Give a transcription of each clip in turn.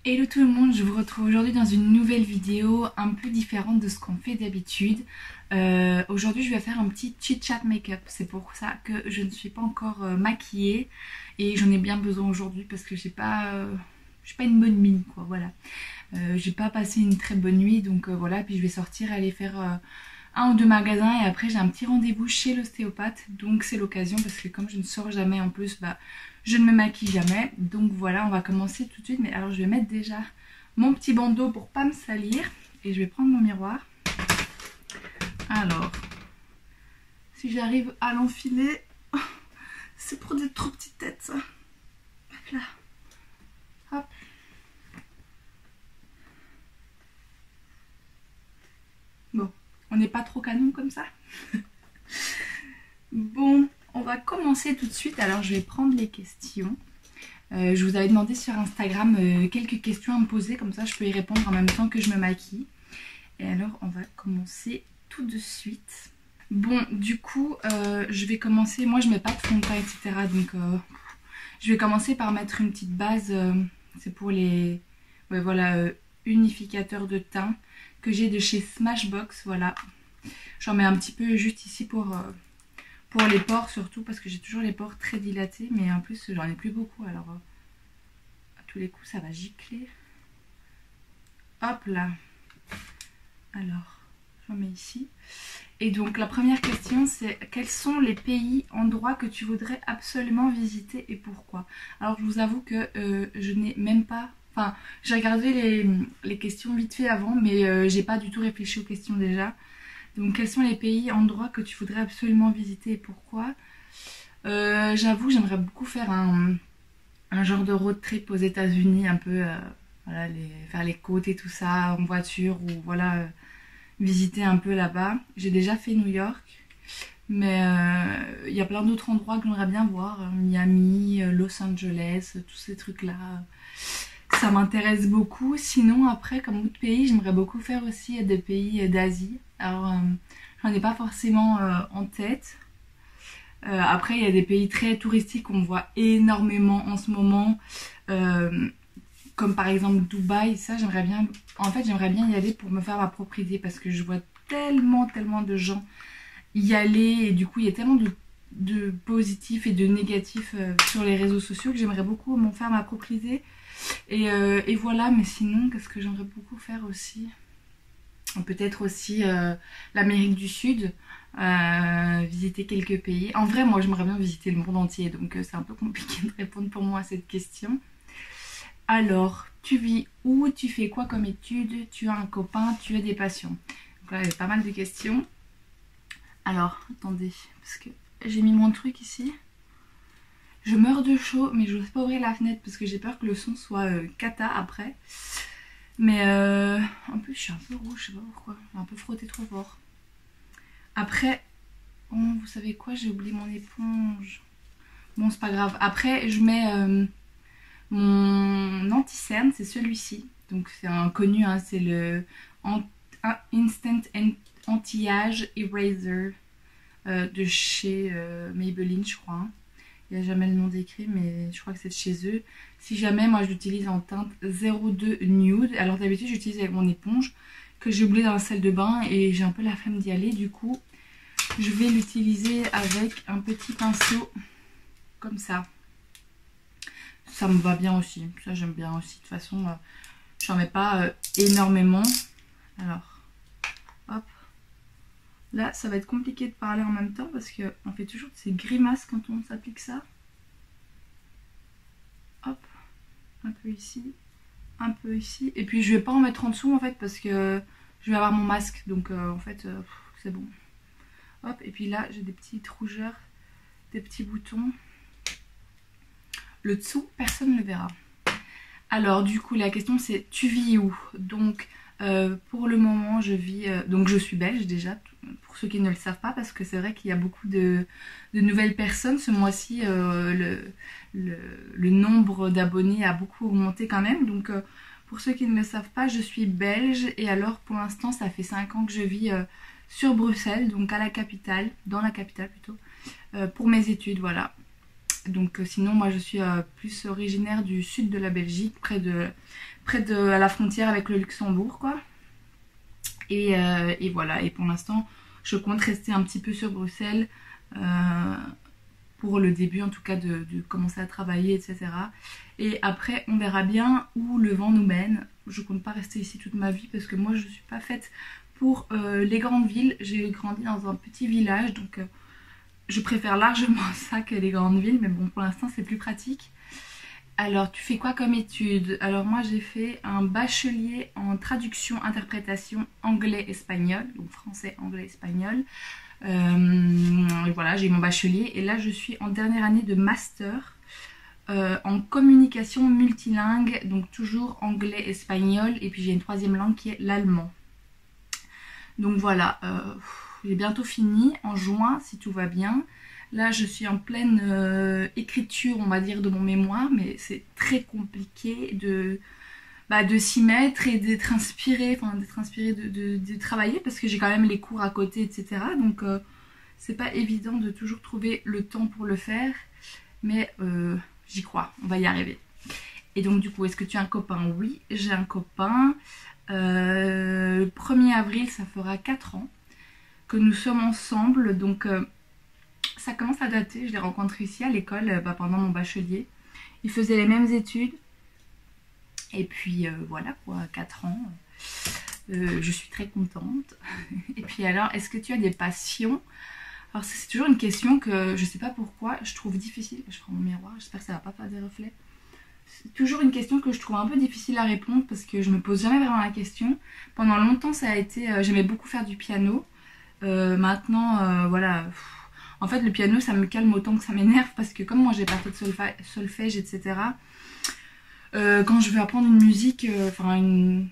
Hello tout le monde, je vous retrouve aujourd'hui dans une nouvelle vidéo un peu différente de ce qu'on fait d'habitude. Aujourd'hui je vais faire un petit chit-chat make-up, c'est pour ça que je ne suis pas encore maquillée et j'en ai bien besoin aujourd'hui parce que j'ai pas une bonne mine quoi, voilà. J'ai pas passé une très bonne nuit donc voilà, puis je vais sortir aller faire un ou deux magasins et après j'ai un petit rendez-vous chez l'ostéopathe, donc c'est l'occasion parce que comme je ne sors jamais en plus, je ne me maquille jamais. Donc voilà, on va commencer tout de suite. Mais alors je vais mettre déjà mon petit bandeau pour pas me salir et je vais prendre mon miroir. Alors, si j'arrive à l'enfiler, c'est pour des trop petites têtes ça. Hop là, hop. Bon, on n'est pas trop canon comme ça. Bon, on va commencer tout de suite. Alors je vais prendre les questions. Je vous avais demandé sur Instagram quelques questions à me poser, comme ça je peux y répondre en même temps que je me maquille. Et alors on va commencer tout de suite. Bon, du coup, je vais commencer, moi je mets pas de fond de teint, etc. Donc je vais commencer par mettre une petite base, c'est pour les unificateurs de teint que j'ai de chez Smashbox, voilà. J'en mets un petit peu juste ici pour les pores surtout, parce que j'ai toujours les pores très dilatés, mais en plus j'en ai plus beaucoup, alors à tous les coups ça va gicler. Hop là. Alors, j'en mets ici. Et donc la première question c'est: quels sont les pays, endroits que tu voudrais absolument visiter et pourquoi? Alors je vous avoue que je n'ai même pas... Enfin, j'ai regardé les questions vite fait avant, mais j'ai pas du tout réfléchi aux questions déjà. Donc quels sont les pays, endroits que tu voudrais absolument visiter et pourquoi? J'avoue, j'aimerais beaucoup faire un genre de road trip aux États-Unis, un peu, voilà, faire les côtes et tout ça en voiture, ou voilà, visiter un peu là-bas. J'ai déjà fait New York, mais il y a plein d'autres endroits que j'aimerais bien voir, Miami, Los Angeles, tous ces trucs-là. Ça m'intéresse beaucoup. Sinon, après, comme autre pays, j'aimerais beaucoup faire aussi des pays d'Asie. Alors, j'en ai pas forcément en tête. Après, il y a des pays très touristiques qu'on voit énormément en ce moment. Comme par exemple Dubaï. Ça, j'aimerais bien... En fait, j'aimerais bien y aller pour me faire ma propre idée. Parce que je vois tellement de gens y aller. Et du coup, il y a tellement de positifs et de négatifs sur les réseaux sociaux que j'aimerais beaucoup m'en faire ma propre idée. Et voilà, mais sinon, qu'est-ce que j'aimerais beaucoup faire aussi? Peut-être aussi l'Amérique du Sud, visiter quelques pays. En vrai, moi, j'aimerais bien visiter le monde entier, donc c'est un peu compliqué de répondre pour moi à cette question. Alors, tu vis où? Tu fais quoi comme études? Tu as un copain? Tu as des passions? Donc là, il y a pas mal de questions. Alors, attendez, parce que j'ai mis mon truc ici. Je meurs de chaud, mais je n'ose pas ouvrir la fenêtre parce que j'ai peur que le son soit cata après. Mais en plus, je suis un peu rouge, je sais pas pourquoi. J'ai un peu frotté trop fort. Après, oh, vous savez quoi? J'ai oublié mon éponge. Bon, c'est pas grave. Après, je mets mon anti-cerne, c'est celui-ci. Donc, c'est un connu, hein, c'est le Instant Anti-Age Eraser de chez Maybelline, je crois. Hein. Il n'y a jamais le nom décrit, mais je crois que c'est de chez eux. Si jamais, moi je l'utilise en teinte 02 Nude. Alors d'habitude j'utilise avec mon éponge que j'ai oublié dans la salle de bain et j'ai un peu la flemme d'y aller. Du coup, je vais l'utiliser avec un petit pinceau comme ça. Ça me va bien aussi. Ça j'aime bien aussi. De toute façon, j'en mets pas énormément. Alors, hop. Là, ça va être compliqué de parler en même temps parce qu'on fait toujours de ces grimaces quand on s'applique ça. Hop, un peu ici, un peu ici. Et puis, je vais pas en mettre en dessous en fait parce que je vais avoir mon masque. Donc, en fait, c'est bon. Hop, et puis là, j'ai des petites rougeurs, des petits boutons. Le dessous, personne ne le verra. Alors, du coup, la question c'est: tu vis où? Donc, pour le moment, je vis... donc, je suis belge déjà, pour ceux qui ne le savent pas, parce que c'est vrai qu'il y a beaucoup de nouvelles personnes. Ce mois-ci, le nombre d'abonnés a beaucoup augmenté quand même. Donc, pour ceux qui ne le savent pas, je suis belge. Et alors, pour l'instant, ça fait 5 ans que je vis sur Bruxelles, donc à la capitale, dans la capitale plutôt, pour mes études, voilà. Donc sinon moi je suis plus originaire du sud de la Belgique, près près à la frontière avec le Luxembourg, quoi. Et voilà, et pour l'instant, je compte rester un petit peu sur Bruxelles pour le début, en tout cas, de commencer à travailler, etc. Et après, on verra bien où le vent nous mène. Je compte pas rester ici toute ma vie parce que moi, je suis pas faite pour les grandes villes. J'ai grandi dans un petit village, donc je préfère largement ça que les grandes villes, mais bon, pour l'instant, c'est plus pratique. Alors, tu fais quoi comme étude? Alors moi, j'ai fait un bachelier en traduction, interprétation anglais-espagnol, donc français, anglais, espagnol. Voilà, j'ai eu mon bachelier et là, je suis en dernière année de master en communication multilingue, donc toujours anglais-espagnol, et puis j'ai une troisième langue qui est l'allemand. Donc voilà, j'ai bientôt fini en juin, si tout va bien. Là, je suis en pleine écriture, on va dire, de mon mémoire, mais c'est très compliqué de s'y mettre et d'être inspirée, de travailler, parce que j'ai quand même les cours à côté, etc. Donc, c'est pas évident de toujours trouver le temps pour le faire, mais j'y crois, on va y arriver. Et donc, du coup, est-ce que tu as un copain? Oui, j'ai un copain. Le 1er avril, ça fera 4 ans que nous sommes ensemble, donc... ça commence à dater, je l'ai rencontré ici à l'école pendant mon bachelier. Il faisait les mêmes études. Et puis voilà quoi, 4 ans. Je suis très contente. Et puis alors, est-ce que tu as des passions? Alors c'est toujours une question que je sais pas pourquoi je trouve difficile. Je prends mon miroir, j'espère que ça va pas faire des reflets. C'est toujours une question que je trouve un peu difficile à répondre parce que je me pose jamais vraiment la question. Pendant longtemps ça a été, j'aimais beaucoup faire du piano. Maintenant voilà... En fait, le piano, ça me calme autant que ça m'énerve parce que comme moi, j'ai pas fait de solfège, etc. Quand je veux apprendre une musique, un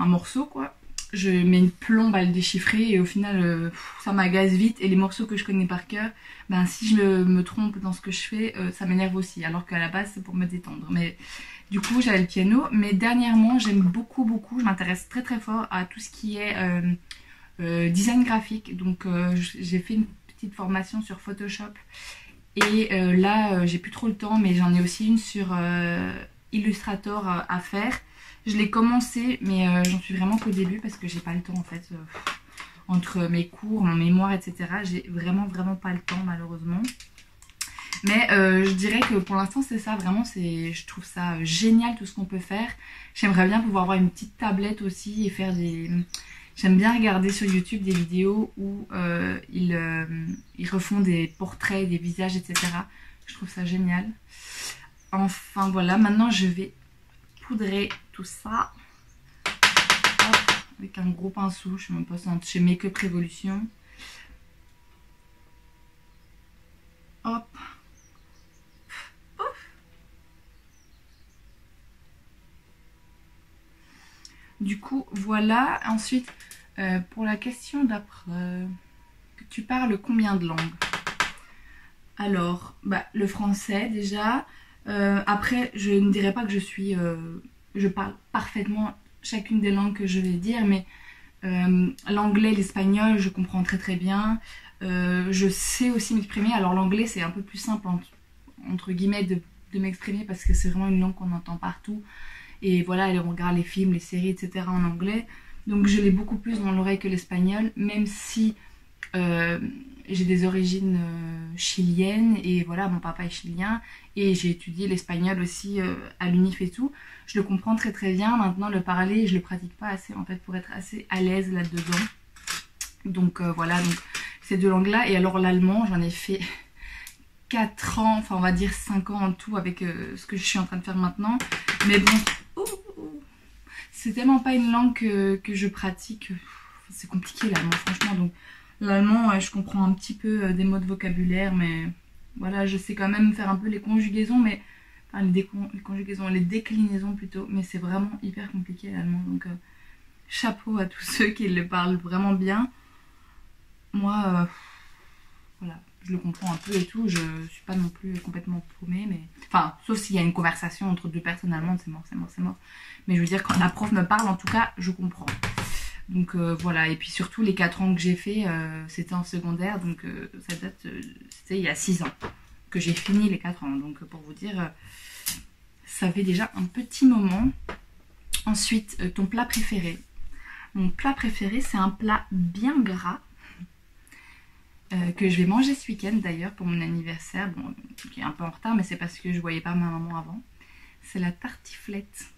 morceau, quoi, je mets une plombe à le déchiffrer et au final, ça m'agace vite. Et les morceaux que je connais par cœur, ben, si je me trompe dans ce que je fais, ça m'énerve aussi. Alors qu'à la base, c'est pour me détendre. Mais du coup, j'avais le piano. Mais dernièrement, j'aime beaucoup, je m'intéresse très très fort à tout ce qui est... design graphique, donc j'ai fait une petite formation sur Photoshop et là j'ai plus trop le temps, mais j'en ai aussi une sur Illustrator à faire. Je l'ai commencé, mais j'en suis vraiment qu'au début parce que j'ai pas le temps en fait, entre mes cours, mon mémoire, etc. J'ai vraiment pas le temps malheureusement. Mais je dirais que pour l'instant c'est ça, vraiment je trouve ça génial tout ce qu'on peut faire. J'aimerais bien pouvoir avoir une petite tablette aussi et faire des... J'aime bien regarder sur YouTube des vidéos où ils refont des portraits, des visages, etc. Je trouve ça génial. Enfin voilà, maintenant je vais poudrer tout ça. Hop, avec un gros pinceau, je sais même pas, c'est chez Make-up Révolution. Hop. Ouf. Du coup, voilà. Ensuite, pour la question d'après, que tu parles combien de langues? Alors, le français déjà. Après, je ne dirais pas que je parle parfaitement chacune des langues que je vais dire, mais l'anglais, l'espagnol, je comprends très très bien. Je sais aussi m'exprimer. Alors l'anglais, c'est un peu plus simple entre guillemets de m'exprimer parce que c'est vraiment une langue qu'on entend partout. Et voilà, on regarde les films, les séries, etc. en anglais. Donc je l'ai beaucoup plus dans l'oreille que l'espagnol, même si j'ai des origines chiliennes et voilà, mon papa est chilien et j'ai étudié l'espagnol aussi à l'UNIF et tout. Je le comprends très très bien. Maintenant, le parler, je le pratique pas assez en fait pour être assez à l'aise là-dedans. Donc voilà, donc ces deux langues-là. Et alors l'allemand, j'en ai fait 4 ans, enfin on va dire 5 ans en tout avec ce que je suis en train de faire maintenant. Mais bon, c'est tellement pas une langue que je pratique. C'est compliqué l'allemand franchement. Donc l'allemand, je comprends un petit peu des mots de vocabulaire, mais voilà, je sais quand même faire un peu les conjugaisons, mais enfin, les conjugaisons, les déclinaisons plutôt, mais c'est vraiment hyper compliqué l'allemand. Donc chapeau à tous ceux qui le parlent vraiment bien. Moi, voilà, je le comprends un peu et tout, je suis pas non plus complètement paumée, mais... Enfin, sauf s'il y a une conversation entre deux personnes allemandes, c'est mort, c'est mort, c'est mort. Mais je veux dire, quand la prof me parle, en tout cas, je comprends. Donc voilà, et puis surtout les 4 ans que j'ai fait, c'était en secondaire, donc ça date, c'était il y a 6 ans que j'ai fini les 4 ans. Donc pour vous dire, ça fait déjà un petit moment. Ensuite, ton plat préféré. Mon plat préféré, c'est un plat bien gras que je vais manger ce week-end d'ailleurs pour mon anniversaire. Bon, qui est un peu en retard, mais c'est parce que je voyais pas ma maman avant. C'est la tartiflette.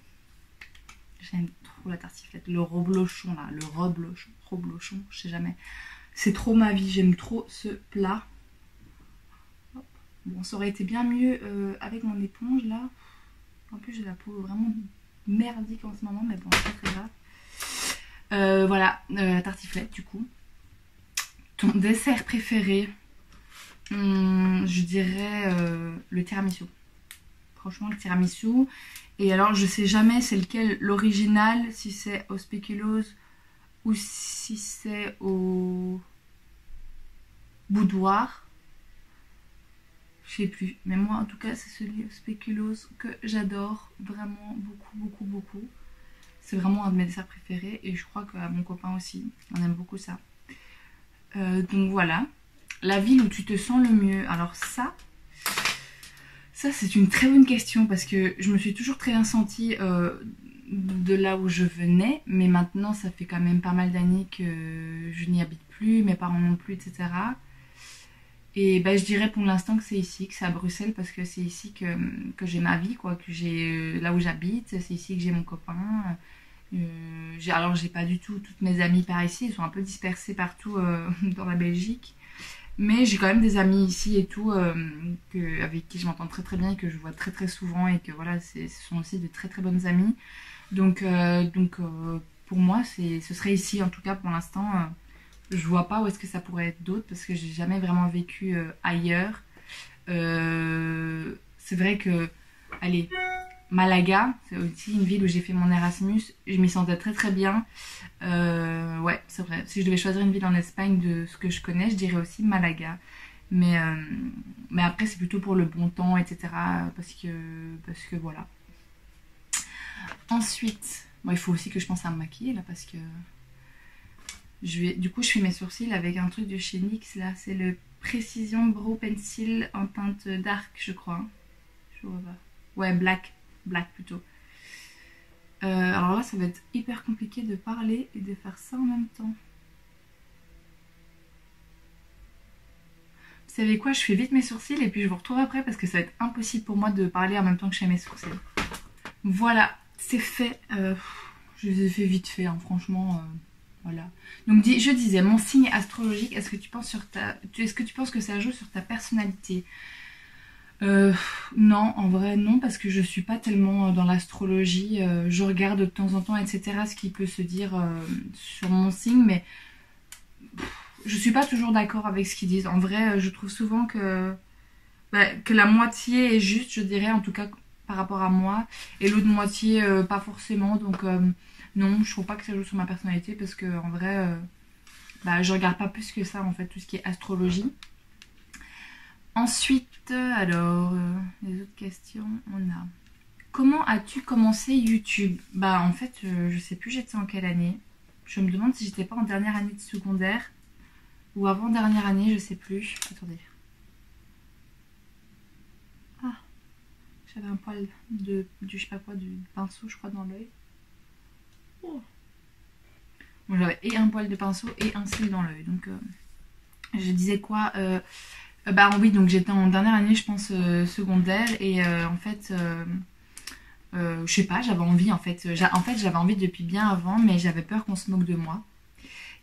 J'aime trop la tartiflette. Le reblochon là, le reblochon, je sais jamais. C'est trop ma vie, j'aime trop ce plat. Bon, ça aurait été bien mieux avec mon éponge là. En plus, j'ai la peau vraiment merdique en ce moment, mais bon, c'est pas très grave. Voilà, la tartiflette du coup. Ton dessert préféré, je dirais le tiramisu. Franchement, le tiramisu. Et alors, je sais jamais c'est lequel, l'original, si c'est au spéculoos ou si c'est au boudoir. Je sais plus. Mais moi, en tout cas, c'est celui au spéculoos que j'adore vraiment beaucoup. C'est vraiment un de mes desserts préférés et je crois que mon copain aussi, on aime beaucoup ça. Donc voilà. La ville où tu te sens le mieux. Alors ça c'est une très bonne question parce que je me suis toujours très bien sentie de là où je venais, mais maintenant ça fait quand même pas mal d'années que je n'y habite plus, mes parents non plus, etc. Et ben, je dirais pour l'instant que c'est ici, que c'est à Bruxelles, parce que c'est ici que j'ai ma vie, quoi, que j'ai là où j'habite, c'est ici que j'ai mon copain. Alors j'ai pas du tout toutes mes amies par ici, ils sont un peu dispersés partout dans la Belgique. Mais j'ai quand même des amis ici et tout, avec qui je m'entends très bien et que je vois très souvent et que voilà, ce sont aussi de très bonnes amies. Donc pour moi, ce serait ici en tout cas pour l'instant. Je vois pas où est-ce que ça pourrait être d'autre parce que j'ai jamais vraiment vécu ailleurs. C'est vrai que, allez, Malaga, c'est aussi une ville où j'ai fait mon Erasmus. Je m'y sentais très bien. Ouais, c'est vrai. Si je devais choisir une ville en Espagne de ce que je connais, je dirais aussi Malaga. Mais après, c'est plutôt pour le bon temps, etc. Parce que voilà. Ensuite, bon, il faut aussi que je pense à me maquiller là parce que du coup, je fais mes sourcils avec un truc de chez NYX là. C'est le Precision Brow Pencil en teinte dark, je crois. Je vois pas. Ouais, black plutôt. Alors là, ça va être hyper compliqué de parler et de faire ça en même temps. Vous savez quoi, je fais vite mes sourcils et puis je vous retrouve après parce que ça va être impossible pour moi de parler en même temps que je fais mes sourcils. Voilà, c'est fait. Je les ai fait vite fait, hein, franchement. Voilà. Donc je disais, mon signe astrologique, est-ce que tu penses que ça joue sur ta personnalité ? Non, en vrai non, parce que je suis pas tellement dans l'astrologie. Je regarde de temps en temps, etc. ce qui peut se dire sur mon signe, mais je suis pas toujours d'accord avec ce qu'ils disent. En vrai, je trouve souvent que la moitié est juste, je dirais, en tout cas par rapport à moi, et l'autre moitié pas forcément. Donc non, je trouve pas que ça joue sur ma personnalité parce que en vrai, je regarde pas plus que ça en fait tout ce qui est astrologie. Ensuite, alors, les autres questions, on a... Comment as-tu commencé YouTube ? Bah en fait, je sais plus j'étais en quelle année. Je me demande si j'étais pas en dernière année de secondaire ou avant dernière année, je sais plus. Attendez. Ah, j'avais un poil du je sais pas quoi, du pinceau je crois dans l'œil. Oh. Bon, j'avais et un poil de pinceau et un cil dans l'œil. Donc je disais quoi oui, donc j'étais en dernière année, je pense, secondaire. Et en fait, je sais pas, j'avais envie, en fait. J'avais envie depuis bien avant, mais j'avais peur qu'on se moque de moi.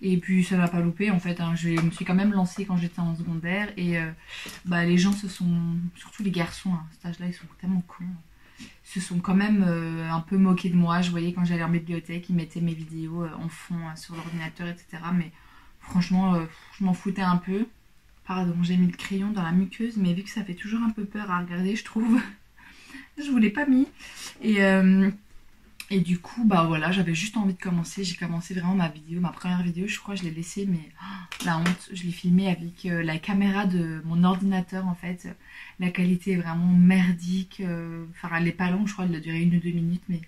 Et puis, ça m'a pas loupé, en fait. Hein. Je me suis quand même lancée quand j'étais en secondaire. Et les gens surtout les garçons, à cet âge-là, ils sont tellement cons. Se sont quand même un peu moqués de moi. Je voyais quand j'allais en bibliothèque, ils mettaient mes vidéos en fond sur l'ordinateur, etc. Mais franchement, je m'en foutais un peu. Pardon, j'ai mis le crayon dans la muqueuse, mais vu que ça fait toujours un peu peur à regarder, je trouve, je vous l'ai pas mis. Et du coup, voilà, j'avais juste envie de commencer. J'ai commencé vraiment ma première vidéo, je crois, je l'ai laissée, mais la honte, je l'ai filmée avec la caméra de mon ordinateur, en fait. La qualité est vraiment merdique. Enfin, elle est pas longue, je crois, elle doit durer 1 ou 2 minutes, mais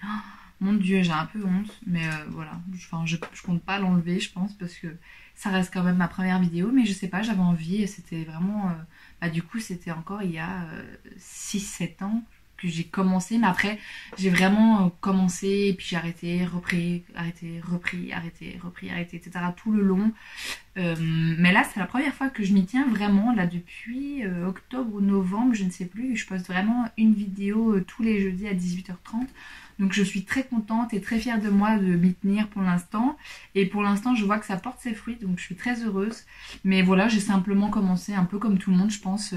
mon Dieu, j'ai un peu honte. Mais voilà, je compte pas l'enlever, je pense, parce que ça reste quand même ma première vidéo, mais je sais pas, j'avais envie et c'était vraiment... du coup, c'était encore il y a 6-7 ans que j'ai commencé, mais après j'ai vraiment commencé et puis j'ai arrêté, repris, arrêté, repris, arrêté, repris, arrêté, etc. tout le long. Mais là c'est la première fois que je m'y tiens vraiment, là depuis octobre ou novembre, je ne sais plus, je poste vraiment une vidéo tous les jeudis à 18h30. Donc je suis très contente et très fière de moi de m'y tenir pour l'instant. Et pour l'instant je vois que ça porte ses fruits, donc je suis très heureuse. Mais voilà, j'ai simplement commencé un peu comme tout le monde je pense,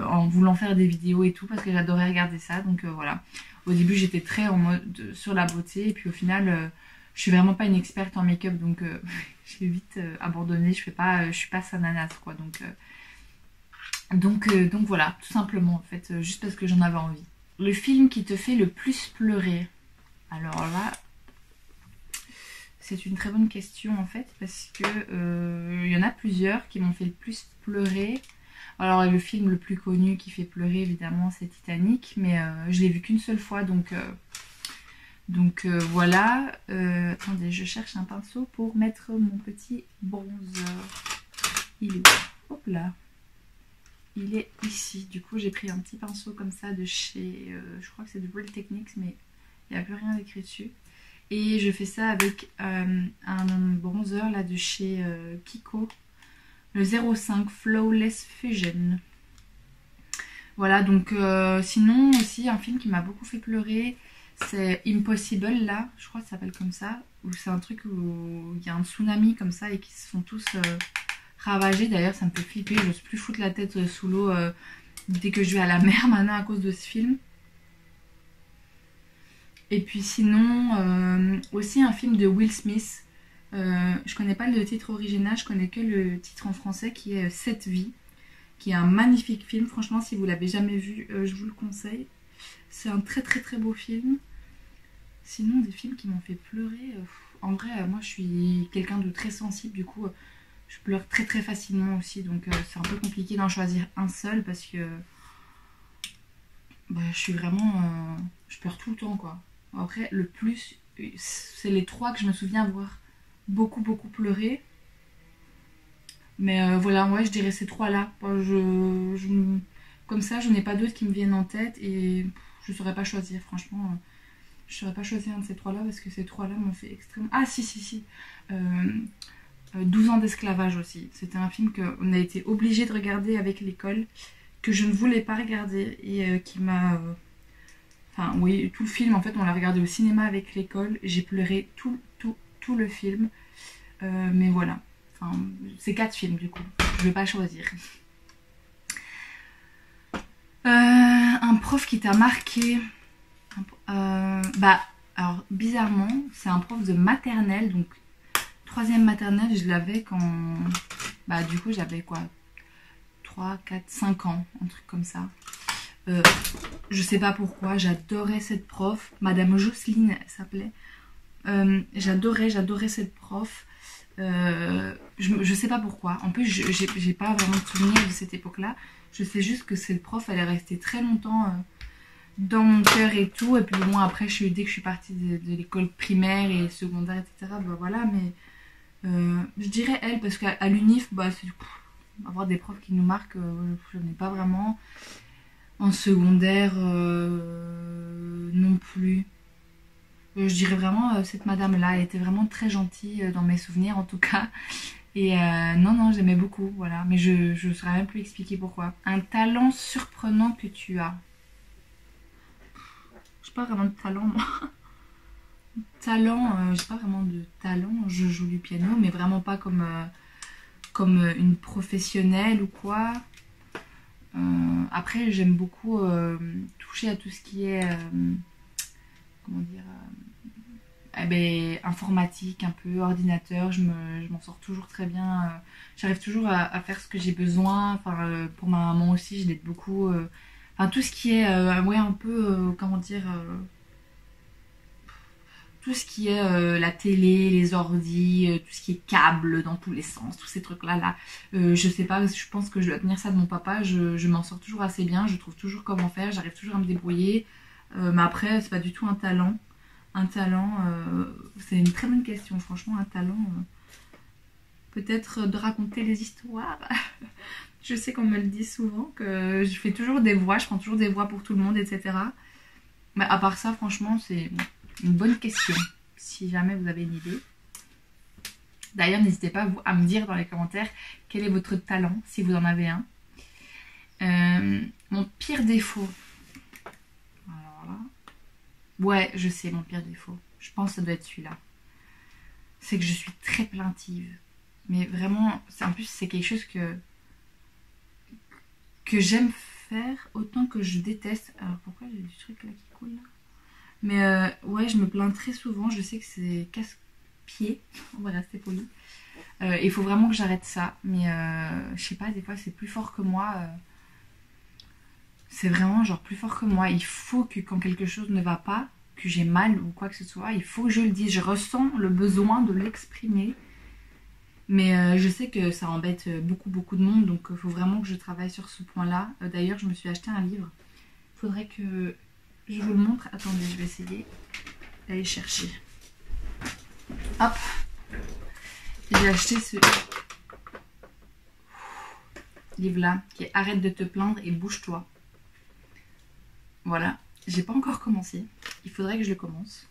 en voulant faire des vidéos et tout, parce que j'adorais regarder ça. Donc voilà, au début j'étais très en mode sur la beauté, et puis au final je suis vraiment pas une experte en make-up, donc j'ai vite abandonné. Je suis pas sananas quoi, donc voilà, tout simplement en fait, juste parce que j'en avais envie. Le film qui te fait le plus pleurer? Alors là, c'est une très bonne question en fait, parce que il y en a plusieurs qui m'ont fait le plus pleurer. Alors le film le plus connu qui fait pleurer évidemment c'est Titanic, mais je l'ai vu qu'une seule fois, donc voilà. Attendez, je cherche un pinceau pour mettre mon petit bronzer. Il est où? Hop là. Il est ici. Du coup j'ai pris un petit pinceau comme ça de chez, je crois que c'est de Real Techniques, mais il n'y a plus rien écrit dessus. Et je fais ça avec un bronzer là de chez Kiko, le 05 Flawless Fusion. Voilà, donc sinon aussi un film qui m'a beaucoup fait pleurer, c'est Impossible là, je crois que ça s'appelle comme ça, où c'est un truc où il y a un tsunami comme ça et qui se font tous ravager. D'ailleurs ça me fait flipper, j'ose plus foutre la tête sous l'eau dès que je vais à la mer maintenant à cause de ce film. Et puis sinon aussi un film de Will Smith, je connais pas le titre original, je connais que le titre en français qui est Cette vie, qui est un magnifique film. Franchement si vous l'avez jamais vu, je vous le conseille. C'est un très très très beau film. Sinon des films qui m'ont fait pleurer, en vrai moi je suis quelqu'un de très sensible, du coup je pleure très très facilement aussi, donc c'est un peu compliqué d'en choisir un seul, parce que bah, je suis vraiment je pleure tout le temps quoi. Après le plus c'est les trois que je me souviens avoir beaucoup pleuré, mais voilà, ouais je dirais ces trois là. Comme ça je n'ai pas d'autres qui me viennent en tête, et je saurais pas choisir franchement. Je saurais pas choisir un de ces trois là, parce que ces trois là m'ont fait extrêmement... Ah si 12 ans d'esclavage aussi, c'était un film qu'on a été obligé de regarder avec l'école, que je ne voulais pas regarder, et qui m'a... Enfin oui, tout le film en fait on l'a regardé au cinéma avec l'école, j'ai pleuré tout le film, mais voilà, enfin c'est 4 films du coup, je vais pas choisir. Un prof qui t'a marqué, bah alors bizarrement c'est un prof de maternelle, donc 3e maternelle, je l'avais quand, bah du coup j'avais quoi, 3, 4, 5 ans, un truc comme ça. Je sais pas pourquoi, j'adorais cette prof, Madame Jocelyne elle s'appelait. J'adorais cette prof. Je sais pas pourquoi. En plus, j'ai pas vraiment de souvenir de cette époque-là. Je sais juste que cette prof, elle est restée très longtemps dans mon cœur et tout. Et puis bon, après, dès que je suis partie de l'école primaire et secondaire, etc., bah voilà, mais je dirais elle, parce qu'à l'UNIF, bah, avoir des profs qui nous marquent, je n'ai pas vraiment. En secondaire, non plus. Je dirais vraiment cette madame-là, elle était vraiment très gentille dans mes souvenirs en tout cas. Et non, j'aimais beaucoup, voilà. Mais je ne saurais même plus expliquer pourquoi. Un talent surprenant que tu as. J'ai pas vraiment de talent, moi. Talent, j'ai pas vraiment de talent. Je joue du piano, mais vraiment pas comme une professionnelle ou quoi. Après, j'aime beaucoup toucher à tout ce qui est... comment dire, informatique, un peu ordinateur, je m'en sors toujours très bien, j'arrive toujours à faire ce que j'ai besoin, enfin pour ma maman aussi je l'aide beaucoup, enfin tout ce qui est ouais un peu comment dire, tout ce qui est la télé, les ordis, tout ce qui est câble dans tous les sens, tous ces trucs là, je sais pas, je pense que je dois tenir ça de mon papa, je m'en sors toujours assez bien, je trouve toujours comment faire, j'arrive toujours à me débrouiller. Mais après c'est pas du tout un talent. C'est une très bonne question, franchement. Un talent, peut-être de raconter les histoires. Je sais qu'on me le dit souvent, que je fais toujours des voix, je prends toujours des voix pour tout le monde, etc. Mais à part ça, franchement, c'est une bonne question. Si jamais vous avez une idée. D'ailleurs, n'hésitez pas à me dire dans les commentaires quel est votre talent, si vous en avez un. Mon pire défaut. Alors là. Ouais, je sais, mon pire défaut. Je pense que ça doit être celui-là. C'est que je suis très plaintive. Mais vraiment, en plus, c'est quelque chose que j'aime faire autant que je déteste. Alors pourquoi j'ai du truc là qui coule là? Mais ouais, je me plains très souvent. Je sais que c'est casse-pied. On va rester poli. Il faut vraiment que j'arrête ça. Mais je sais pas, des fois c'est plus fort que moi. C'est vraiment genre plus fort que moi. Il faut que quand quelque chose ne va pas, que j'ai mal ou quoi que ce soit, il faut que je le dise. Je ressens le besoin de l'exprimer. Mais je sais que ça embête beaucoup de monde. Donc il faut vraiment que je travaille sur ce point-là. D'ailleurs, je me suis acheté un livre. Il faudrait que je vous le montre. Attendez, je vais essayer d'aller chercher. Hop. J'ai acheté ce livre-là qui est Arrête de te plaindre et bouge-toi. Voilà. J'ai pas encore commencé. Il faudrait que je le commence.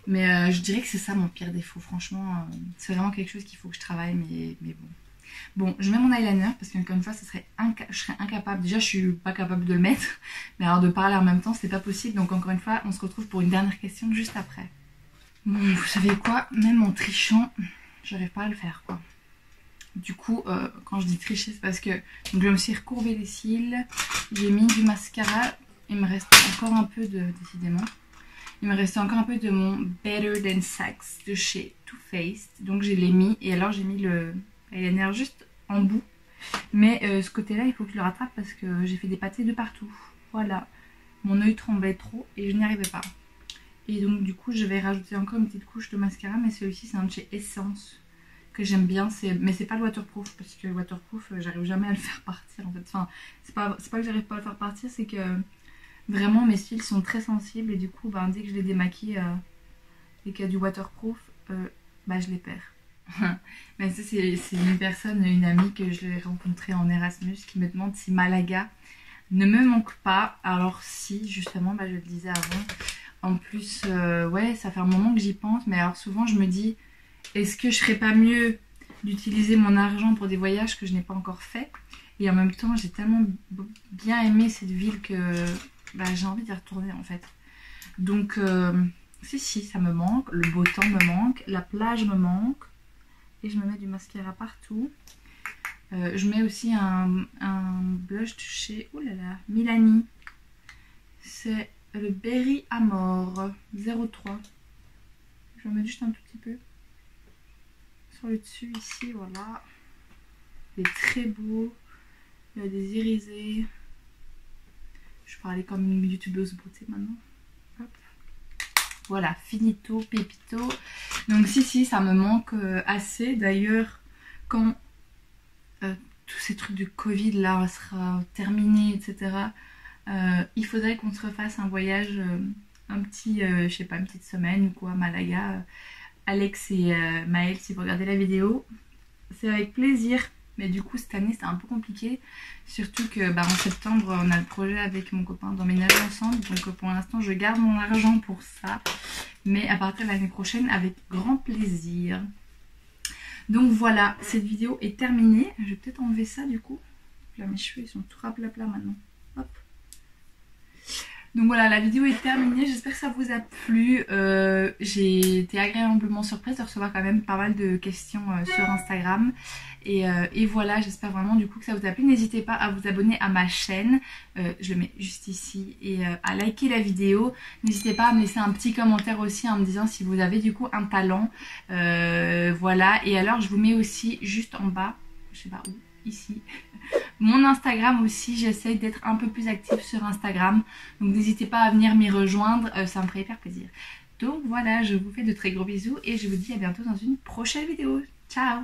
Mais je dirais que c'est ça mon pire défaut. Franchement, c'est vraiment quelque chose qu'il faut que je travaille. Mais bon. Bon, je mets mon eyeliner parce qu'encore une fois, je serais incapable. Déjà, je suis pas capable de le mettre. Mais alors de parler en même temps, c'est pas possible. Donc encore une fois, on se retrouve pour une dernière question juste après. Bon, vous savez quoi? Même en trichant, j'arrive pas à le faire, quoi. Du coup, quand je dis tricher, c'est parce que donc, je me suis recourbé les cils. J'ai mis du mascara. Il me reste encore un peu décidément. Il me restait encore un peu de mon Better Than Sex de chez Too Faced. Donc je l'ai mis. Et alors j'ai mis le eyeliner juste en bout. Mais ce côté-là, il faut que je le rattrape parce que j'ai fait des pâtés de partout. Voilà. Mon œil tremblait trop et je n'y arrivais pas. Et donc du coup, je vais rajouter encore une petite couche de mascara. Mais celui-ci, c'est un de chez Essence que j'aime bien. Mais c'est pas le waterproof parce que le waterproof, j'arrive jamais à le faire partir en fait. Enfin, c'est pas que j'arrive pas à le faire partir, c'est que... Vraiment mes cils sont très sensibles et du coup dès que je les démaquille et qu'il y a du waterproof, je les perds. Mais ça c'est une personne, une amie que je l'ai rencontrée en Erasmus qui me demande si Malaga ne me manque pas. Alors si justement, je le disais avant. En plus ouais, ça fait un moment que j'y pense, mais alors souvent je me dis est-ce que je ferais pas mieux d'utiliser mon argent pour des voyages que je n'ai pas encore fait? Et en même temps j'ai tellement bien aimé cette ville que j'ai envie d'y retourner en fait. Donc si ça me manque, le beau temps me manque, la plage me manque. Et je me mets du mascara partout. Je mets aussi un blush de chez Milani. C'est le Berry Amore 03. Je vais mettre juste un tout petit peu sur le dessus ici, voilà. Il est très beau. Il y a des irisés. Je parlais comme une youtubeuse beauté maintenant. Hop. Voilà, finito, pépito. Donc si, ça me manque assez. D'ailleurs, quand tous ces trucs de Covid là sera terminé, etc. Il faudrait qu'on se refasse un voyage, un petit, je sais pas, une petite semaine ou quoi, Malaga. Alex et Maël, si vous regardez la vidéo, c'est avec plaisir. Mais du coup cette année c'est un peu compliqué. Surtout que en septembre on a le projet avec mon copain d'emménager ensemble. Donc pour l'instant je garde mon argent pour ça. Mais à partir de l'année prochaine avec grand plaisir. Donc voilà, cette vidéo est terminée. Je vais peut-être enlever ça du coup. Là mes cheveux ils sont tout raplapla maintenant. Hop. Donc voilà, la vidéo est terminée, j'espère que ça vous a plu. J'ai été agréablement surprise de recevoir quand même pas mal de questions sur Instagram. Et voilà, j'espère vraiment du coup que ça vous a plu. N'hésitez pas à vous abonner à ma chaîne, je le mets juste ici, et à liker la vidéo. N'hésitez pas à me laisser un petit commentaire aussi en me disant si vous avez du coup un talent. Voilà, et alors je vous mets aussi juste en bas, je sais pas où, ici, mon Instagram aussi. J'essaye d'être un peu plus active sur Instagram, donc n'hésitez pas à venir m'y rejoindre, ça me ferait hyper plaisir. Donc voilà, je vous fais de très gros bisous et je vous dis à bientôt dans une prochaine vidéo. Ciao!